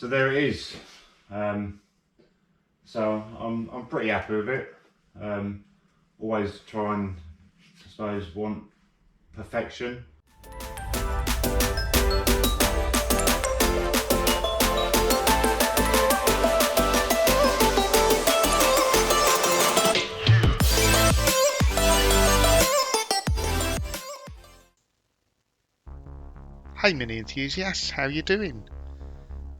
So there it is. So I'm pretty happy with it. Always try and, I suppose, want perfection. Hey mini enthusiasts, how you doing?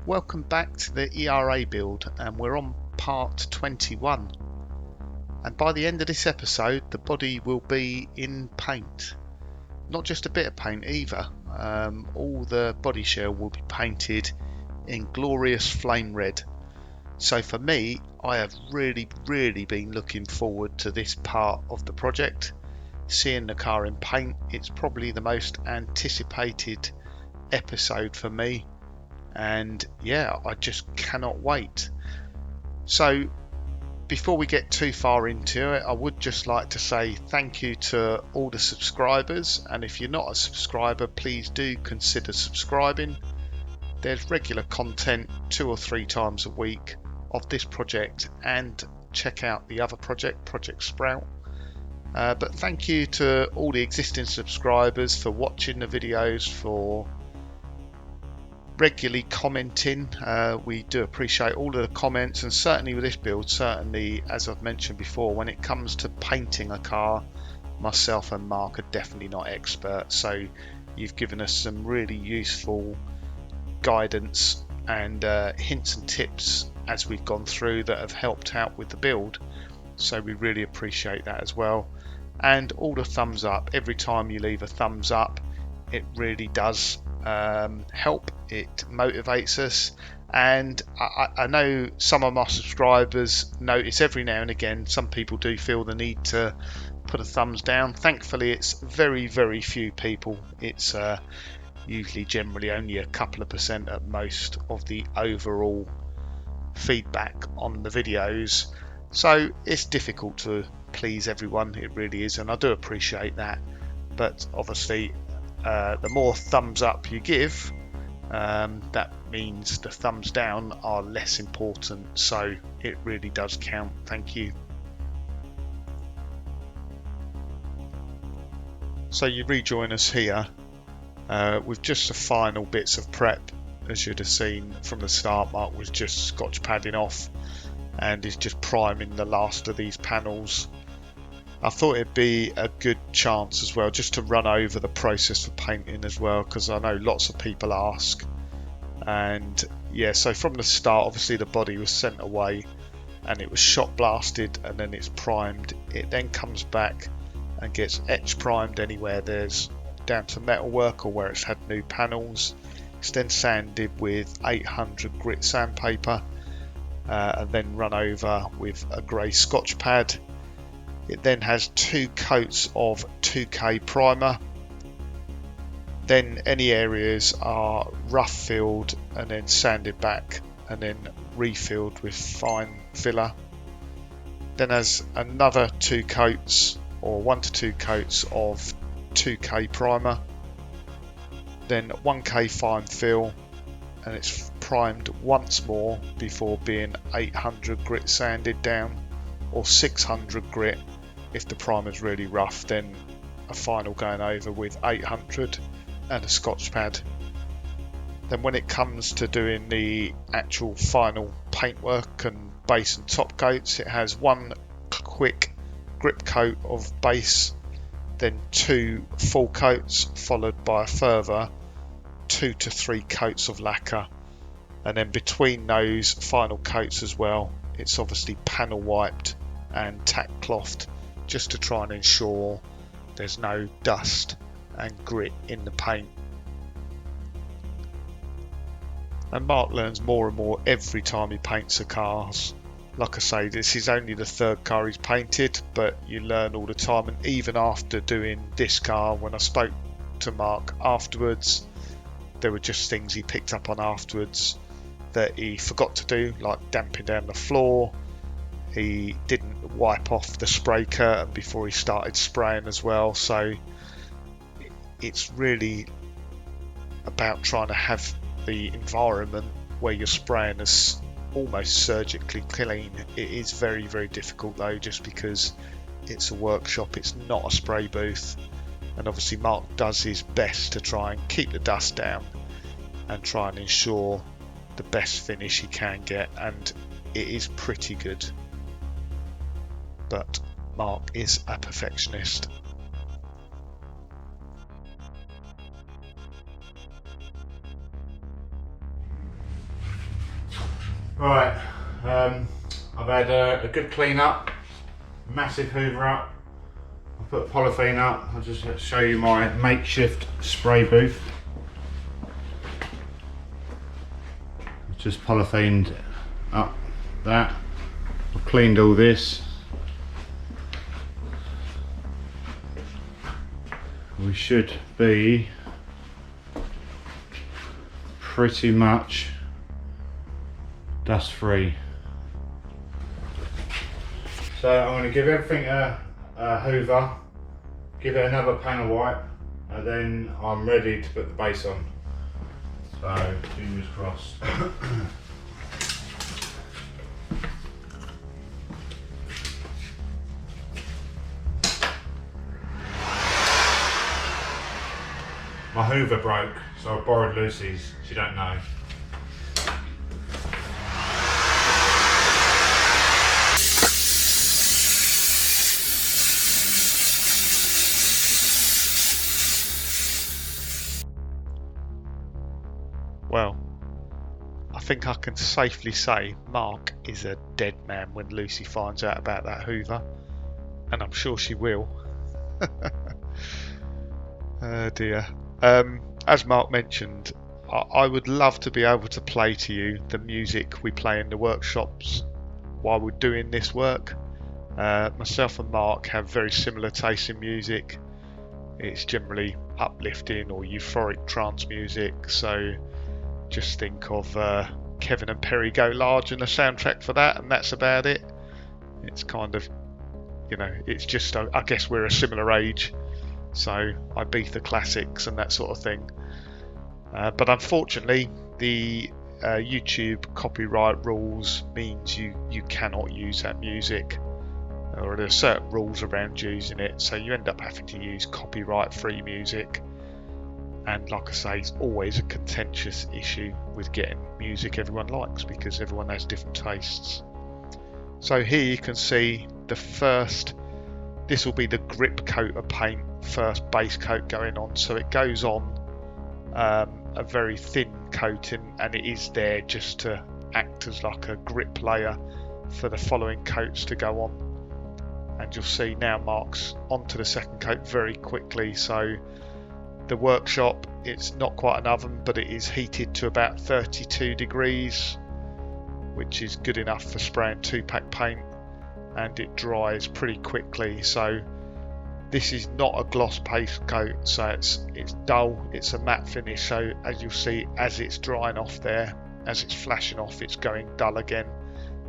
Welcome back to the ERA build, and we're on part 21. And by the end of this episode, the body will be in paint. Not just a bit of paint either. All the body shell will be painted in glorious flame red. So for me, I have really been looking forward to this part of the project. Seeing the car in paint, it's probably the most anticipated episode for me, and yeah, I just cannot wait. So before we get too far into it, I would just like to say thank you to all the subscribers, and if you're not a subscriber, please do consider subscribing. There's regular content 2 or 3 times a week of this project, and check out the other project, Project Sprout. But thank you to all the existing subscribers for watching the videos, for regularly commenting. We do appreciate all of the comments, and certainly with this build, certainly as I've mentioned before, when it comes to painting a car, myself and Mark are definitely not experts, so you've given us some really useful guidance and hints and tips as we've gone through that have helped out with the build, so we really appreciate that as well. And all the thumbs up, every time you leave a thumbs up, it really does help. It motivates us, and I know some of my subscribers notice every now and again some people do feel the need to put a thumbs down. Thankfully it's very few people. It's usually generally only a couple of % at most of the overall feedback on the videos, so it's difficult to please everyone, it really is, and I do appreciate that. But obviously the more thumbs up you give, that means the thumbs down are less important, so it really does count. Thank you. So you rejoin us here with just the final bits of prep. As you'd have seen from the start, Mark was just scotch padding off and is just priming the last of these panels. I thought it'd be a good chance as well just to run over the process for painting as well, because I know lots of people ask. And yeah, so from the start, obviously the body was sent away and it was shot blasted, and then it's primed. It then comes back and gets etch primed anywhere there's down to metalwork or where it's had new panels. It's then sanded with 800 grit sandpaper and then run over with a grey scotch pad. It then has 2 coats of 2K primer. Then any areas are rough filled and then sanded back and then refilled with fine filler. Then has another 2 coats or 1 to 2 coats of 2K primer. Then 1K fine fill, and it's primed once more before being 800 grit sanded down, or 600 grit if the primer's really rough, then a final going over with 800 and a scotch pad. Then when it comes to doing the actual final paintwork and base and top coats, it has 1 quick grip coat of base, then 2 full coats, followed by a further 2 to 3 coats of lacquer, and then between those final coats as well, it's obviously panel wiped and tack clothed just to try and ensure there's no dust and grit in the paint. And Mark learns more and more every time he paints the cars. Like I say, this is only the 3rd car he's painted, but you learn all the time. And even after doing this car, when I spoke to Mark afterwards, there were just things he picked up on afterwards that he forgot to do, like damping down the floor. He didn't wipe off the spray curtain before he started spraying as well. So it's really about trying to have the environment where you're spraying as almost surgically clean. It is very, very difficult though, just because it's a workshop, it's not a spray booth, and obviously Mark does his best to try and keep the dust down and try and ensure the best finish he can get, and it is pretty good. But Mark is a perfectionist. Right, I've had a good clean up, massive hoover up. I put polythene up. I'll just show you my makeshift spray booth. Just polythened up that. I've cleaned all this. We should be pretty much dust free. So I'm going to give everything a hoover, give it another panel wipe, and then I'm ready to put the base on. So fingers crossed. My hoover broke, so I borrowed Lucy's. She don't know. Well, I think I can safely say Mark is a dead man when Lucy finds out about that hoover, and I'm sure she will. Oh dear. As Mark mentioned, I would love to be able to play to you the music we play in the workshops while we're doing this work. Myself and Mark have very similar tastes in music. It's generally uplifting or euphoric trance music, so just think of Kevin and Perry Go Large and the soundtrack for that, and that's about it. It's kind of, you know, it's just, I guess we're a similar age, so Ibiza classics and that sort of thing. But unfortunately, the YouTube copyright rules means you cannot use that music, or there are certain rules around using it, so you end up having to use copyright-free music. And like I say, it's always a contentious issue with getting music everyone likes, because everyone has different tastes. So here you can see the first, this will be the grip coat of paint, first base coat going on. So it goes on a very thin coating, and it is there just to act as like a grip layer for the following coats to go on. And you'll see now Mark's onto the second coat very quickly. So the workshop, it's not quite an oven, but it is heated to about 32 degrees, which is good enough for spraying 2-pack paint, and it dries pretty quickly. So this is not a gloss paste coat, so it's dull, it's a matte finish. So as you'll see, as it's drying off there, as it's flashing off, it's going dull again,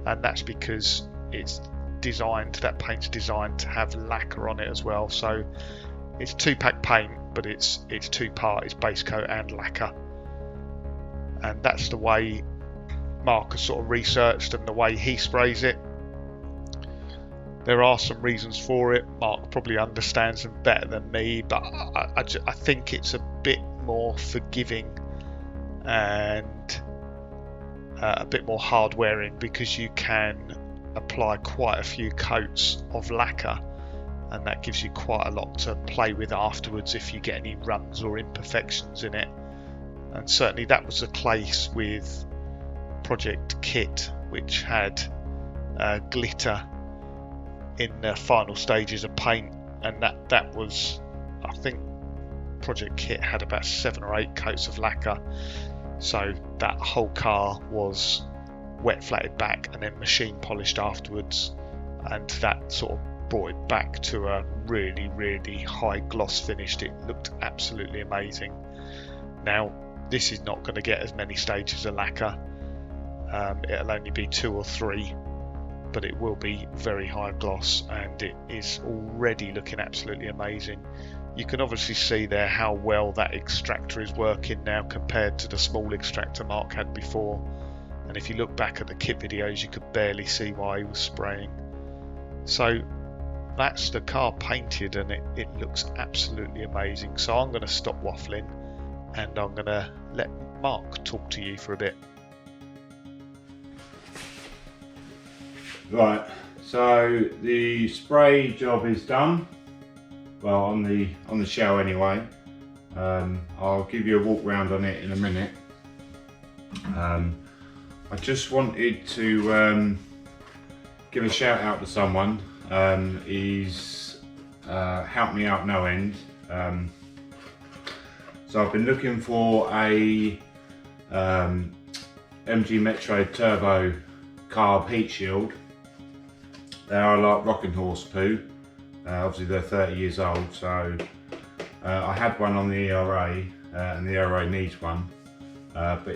and that's because it's designed, that paint's designed to have lacquer on it as well. So it's 2-pack paint, but it's 2-part, it's base coat and lacquer, and that's the way Mark has sort of researched and the way he sprays it. There are some reasons for it. Mark probably understands them better than me, but I think it's a bit more forgiving and a bit more hard wearing, because you can apply quite a few coats of lacquer, and that gives you quite a lot to play with afterwards if you get any runs or imperfections in it. And certainly that was the case with Project Kit, which had glitter in the final stages of paint, and that was, I think Project Kit had about 7 or 8 coats of lacquer, so that whole car was wet flatted back and then machine polished afterwards, and that sort of brought it back to a really, really high gloss finish. It looked absolutely amazing. Now this is not going to get as many stages of lacquer, it'll only be 2 or 3, but it will be very high gloss, and it is already looking absolutely amazing. You can obviously see there how well that extractor is working now compared to the small extractor Mark had before. and if you look back at the kit videos you could barely see why he was spraying. So that's the car painted, and it looks absolutely amazing. So I'm going to stop waffling and I'm going to let Mark talk to you for a bit. Right, so the spray job is done. Well, on the shell anyway. I'll give you a walk round on it in a minute. I just wanted to give a shout out to someone. He's helped me out no end. So I've been looking for a MG Metro Turbo carb heat shield. They are like rocking horse poo. Obviously they're 30 years old, so I had one on the ERA, and the ERA needs one, but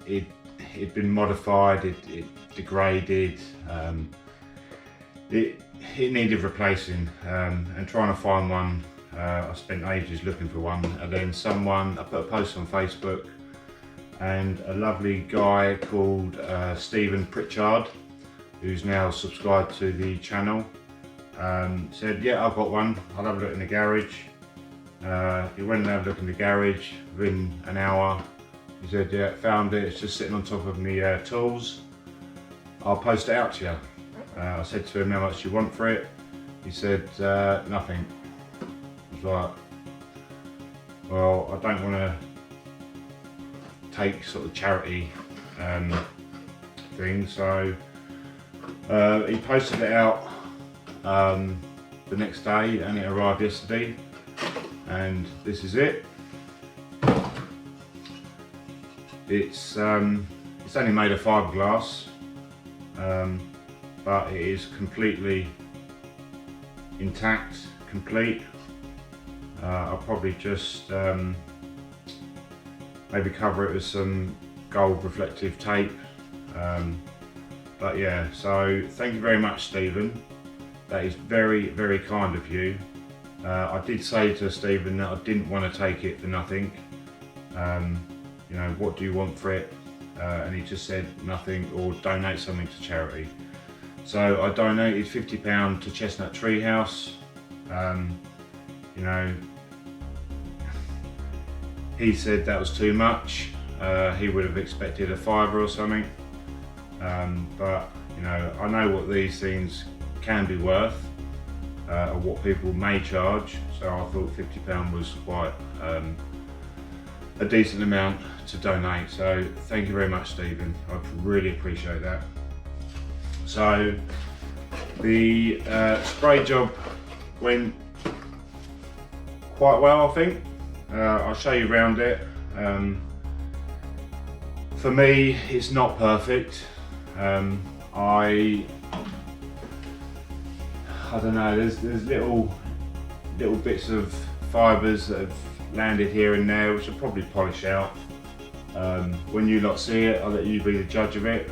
it'd been modified, it degraded, it needed replacing, and trying to find one. I spent ages looking for one, and then I put a post on Facebook, and a lovely guy called Stephen Pritchard, who's now subscribed to the channel, said, yeah, I've got one, I'll have a look in the garage. He went and had a look in the garage. Within an hour he said, yeah, found it, it's just sitting on top of my tools, I'll post it out to you. I said to him, how much do you want for it? He said, nothing. I was like, well, I don't want to take sort of charity thing, so he posted it out the next day, and it arrived yesterday, and this is it. It's only made of fiberglass, but it is completely intact, complete. I'll probably just maybe cover it with some gold reflective tape. But yeah, so thank you very much, Stephen. That is very, very kind of you. I did say to Stephen that I didn't want to take it for nothing. You know, what do you want for it? And he just said nothing, or donate something to charity. So I donated £50 to Chestnut Treehouse. You know, he said that was too much. He would have expected a £5 or something. But you know, I know what these things can be worth, or what people may charge, so I thought £50 was quite a decent amount to donate. So thank you very much, Stephen, I really appreciate that. So the spray job went quite well, I think. I'll show you around it. For me, it's not perfect. I don't know, there's little bits of fibres that have landed here and there, which I'll probably polish out. When you lot see it, I'll let you be the judge of it.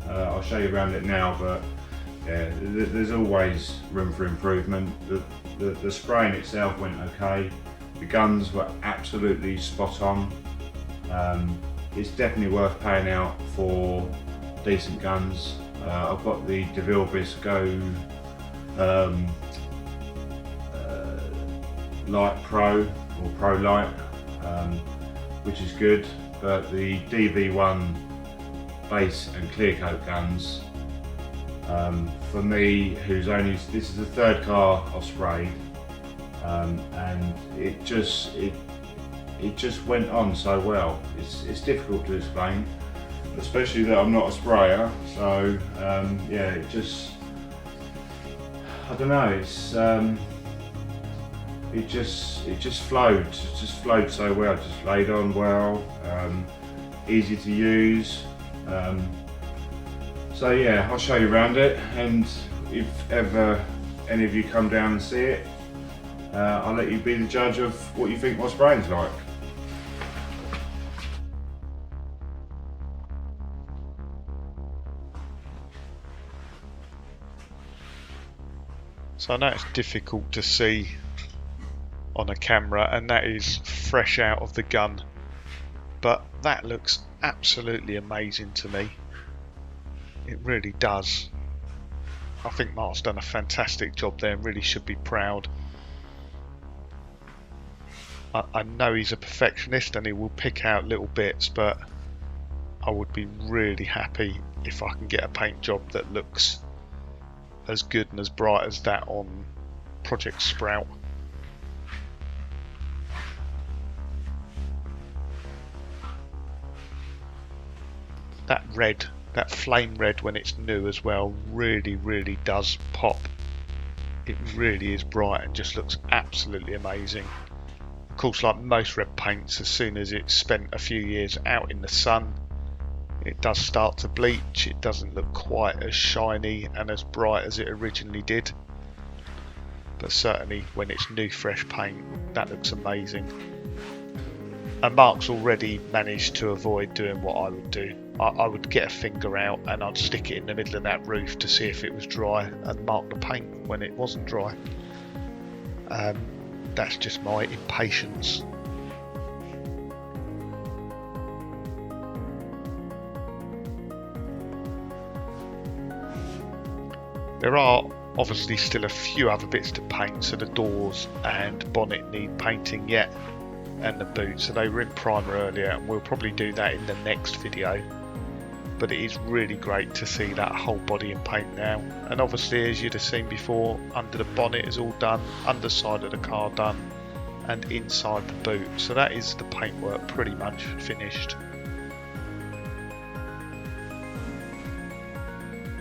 I'll show you around it now, but yeah, there's always room for improvement. The spraying itself went okay. The guns were absolutely spot on. It's definitely worth paying out for decent guns. I've got the DeVille Bisco Light Pro, or Pro Light, which is good, but the DV1 base and clear coat guns, for me, this is the third car I've sprayed, and it just went on so well. It's difficult to explain, especially that I'm not a sprayer. So yeah, I don't know. It just flowed. It just flowed so well. It just laid on well. Easy to use. So yeah, I'll show you around it, and if ever any of you come down and see it, I'll let you be the judge of what you think my spraying's like. So I know it's difficult to see on a camera, and that is fresh out of the gun, but that looks absolutely amazing to me. It really does. I think Mark's done a fantastic job there and really should be proud. I know he's a perfectionist and he will pick out little bits, but I would be really happy if I can get a paint job that looks as good and as bright as that on Project Sprout. That red, that flame red when it's new as well, really does pop. It really is bright and just looks absolutely amazing. Of course, like most red paints, as soon as it's spent a few years out in the sun, it does start to bleach. It doesn't look quite as shiny and as bright as it originally did. But certainly when it's new fresh paint, that looks amazing. And Mark's already managed to avoid doing what I would do. I would get a finger out and I'd stick it in the middle of that roof to see if it was dry and mark the paint when it wasn't dry. That's just my impatience. There are obviously still a few other bits to paint, so the doors and bonnet need painting yet, and the boots, so they were in primer earlier, and we'll probably do that in the next video. But it is really great to see that whole body in paint now, and obviously, as you'd have seen before, under the bonnet is all done, underside of the car done, and inside the boot, so that is the paintwork pretty much finished.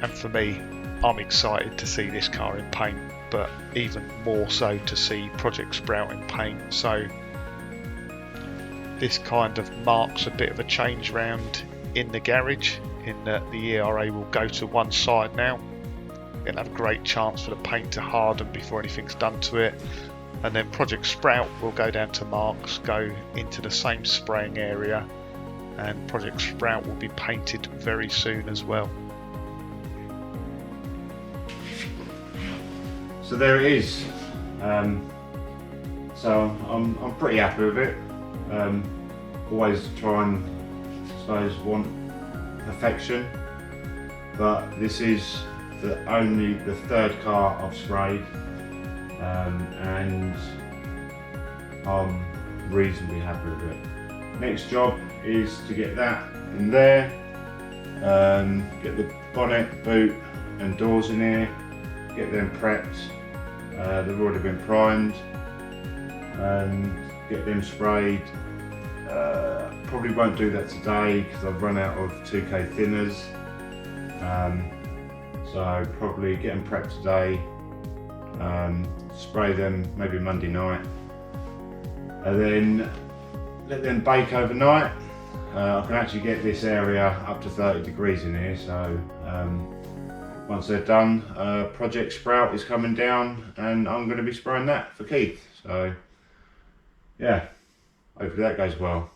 And for me, I'm excited to see this car in paint, but even more so to see Project Sprout in paint. So this kind of marks a bit of a change round in the garage, in that the ERA will go to one side now. It'll have a great chance for the paint to harden before anything's done to it, and then Project Sprout will go down to Mark's, go into the same spraying area, and Project Sprout will be painted very soon as well. So there it is. So I'm pretty happy with it. Always try and, I suppose, want perfection, but this is only the third car I've sprayed, and I'm reasonably happy with it. Next job is to get that in there, get the bonnet, boot and doors in here, get them prepped. They've already been primed, and get them sprayed. Probably won't do that today because I've run out of 2K thinners, so probably get them prepped today, spray them maybe Monday night, and then let them bake overnight. I can actually get this area up to 30 degrees in here, so once they're done, Project Sprout is coming down and I'm going to be spraying that for Keith. So yeah, hopefully that goes well.